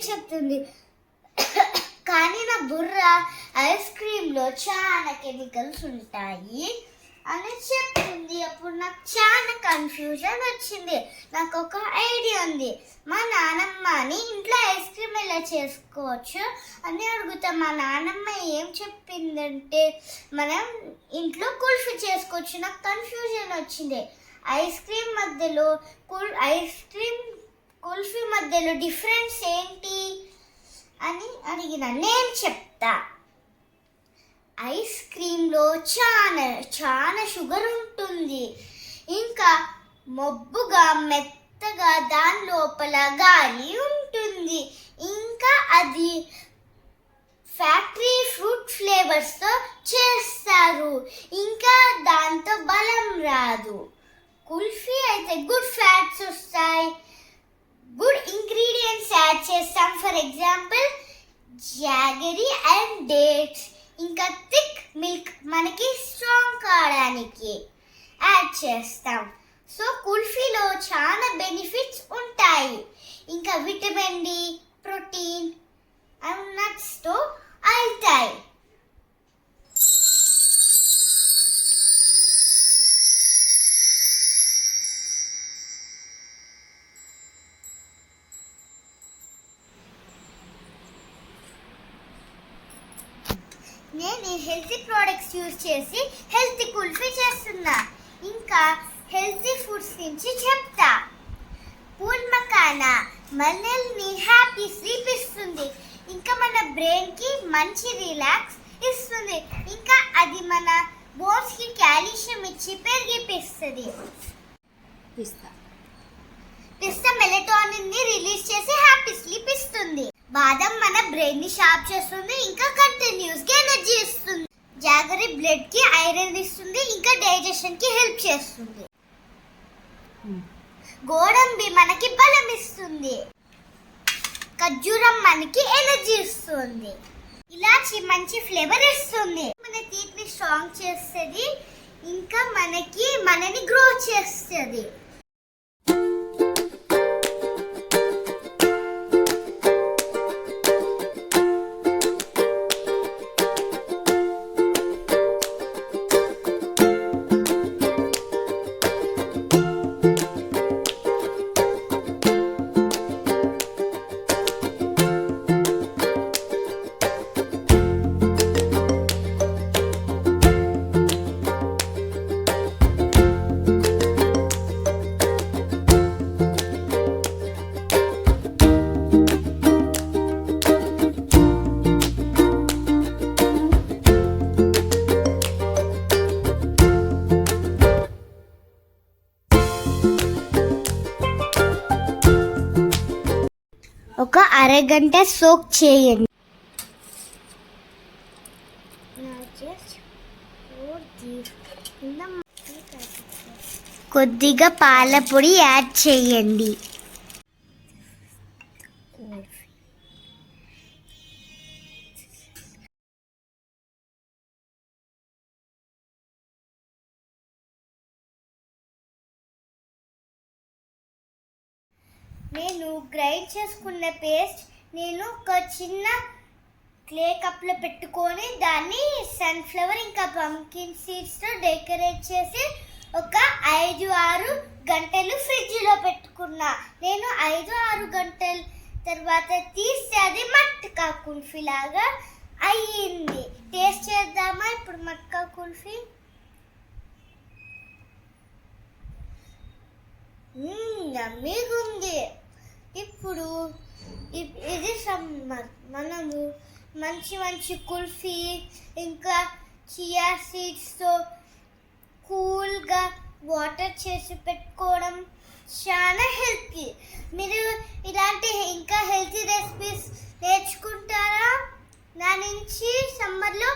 చెప్తుంది. కానీ నా బుర్ర ఐస్ క్రీమ్లో చాలా కెమికల్స్ ఉంటాయి అని చెప్తుంది. అప్పుడు నాకు చాలా కన్ఫ్యూజన్ వచ్చింది. నాకు ఒక ఐడియా ఉంది. మా నానమ్మని ఇంట్లో ఐస్ క్రీమ్ ఎలా చేసుకోవచ్చు అని అడుగుతా. మా నానమ్మ ఏం చెప్పిందంటే మనం ఇంట్లో కుల్ఫీ చేసుకోవచ్చు. నాకు కన్ఫ్యూజన్ వచ్చింది. ఐస్ క్రీమ్ మధ్యలో కుల్ఫీ మధ్యలో డిఫరెన్స్ ఏంటి అని అడిగిన. నేను చెప్తా. ఐస్ క్రీమ్లో చాలా షుగర్ ఉంటుంది. ఇంకా మొబ్బుగా మెత్తగా దాని లోపల గాలి ఉంటుంది. ఇంకా అది ఫ్యాక్టరీ ఫ్రూట్ ఫ్లేవర్స్తో చేస్తారు. ఇంకా దాంతో బలం రాదు. కుల్ఫీ అయితే గుడ్ ఫ్యాట్స్ వస్తాయి. గుడ్ ఇంగ్రీడియంట్స్ యాడ్ చేస్తాం. For example jaggery and dates. ఇంకా థిక్ మిల్క్ మనకి స్ట్రాంగ్ కావడానికి యాడ్ చేస్తాం. సో కుల్ఫీలో చాలా బెనిఫిట్స్ ఉంటాయి. ఇంకా విటమిన్ డి, ప్రోటీన్ అండ్ నట్స్తో అవుతాయి. నేను హెల్తీ ప్రోడక్ట్స్ యూజ్ చేసి హెల్తీ కుల్ఫీ చేస్తున్నా. ఇంకా హెల్తీ ఫుడ్స్ నుంచి చెప్తా. పూల్ మకానా మనల్ని హ్యాపీ స్లీప్ ఇస్తుంది. ఇంకా మన బ్రెయిన్కి మంచి రిలాక్స్ ఇస్తుంది. ఇంకా అది మన బోన్స్కి కాల్షియం ఇచ్చి పెరిగిపిస్తుంది. పిస్తా మెలటోనిన్ని రిలీజ్ చేసి హ్యాపీ స్లీప్ ఇస్తుంది. బాదం మన బ్రెయిన్ ని షార్ప్ చేస్తుంది. ఇంకా కంటిన్యూస్ గా ఎనర్జీ ఇస్తుంది. జాగరీ బ్లడ్ కి ఐరన్ ఇస్తుంది. ఇంకా డైజెషన్ కి హెల్ప్ చేస్తుంది. గోడంబి మనకి బలం ఇస్తుంది. ఖర్జూరం మనకి ఎనర్జీ ఇస్తుంది. ఇలాచి మంచి ఫ్లేవర్ ఇస్తుంది. మన టీత్ ని స్ట్రాంగ్ చేస్తుంది. ఇంకా మనని గ్రో చేస్తుంది. ఒక అరగంట సోక్ చేయండి. కొద్దిగా పాల పొడి యాడ్ చేయండి. నేను గ్రైండ్ చేసుకున్న పేస్ట్ ఒక చిన్న క్లే కప్లో పెట్టుకొని దాన్ని సన్ఫ్లవర్ ఇంకా పంకిన్ సీడ్స్తో డెకరేట్ చేసి ఒక 5-6 గంటలు ఫ్రిడ్జ్లో పెట్టుకున్నా. నేను 5-6 గంటల తర్వాత తీస్తే అది మట్కా కుల్ఫీ లాగా అయ్యింది. టేస్ట్ చేద్దామా ఇప్పుడు మట్కా కుల్ఫీ? యమ్మీగా ఉంది. ఇప్పుడు ఇది సమ్మర్. మనము మంచి కుల్ఫీ ఇంకా చియా సీడ్స్తో కూల్గా వాటర్ చేసి పెట్టుకోవడం చాలా హెల్తీ. మీరు ఇలాంటి ఇంకా హెల్తీ రెసిపీస్ నేర్చుకుంటారా నా నుంచి సమ్మర్లో?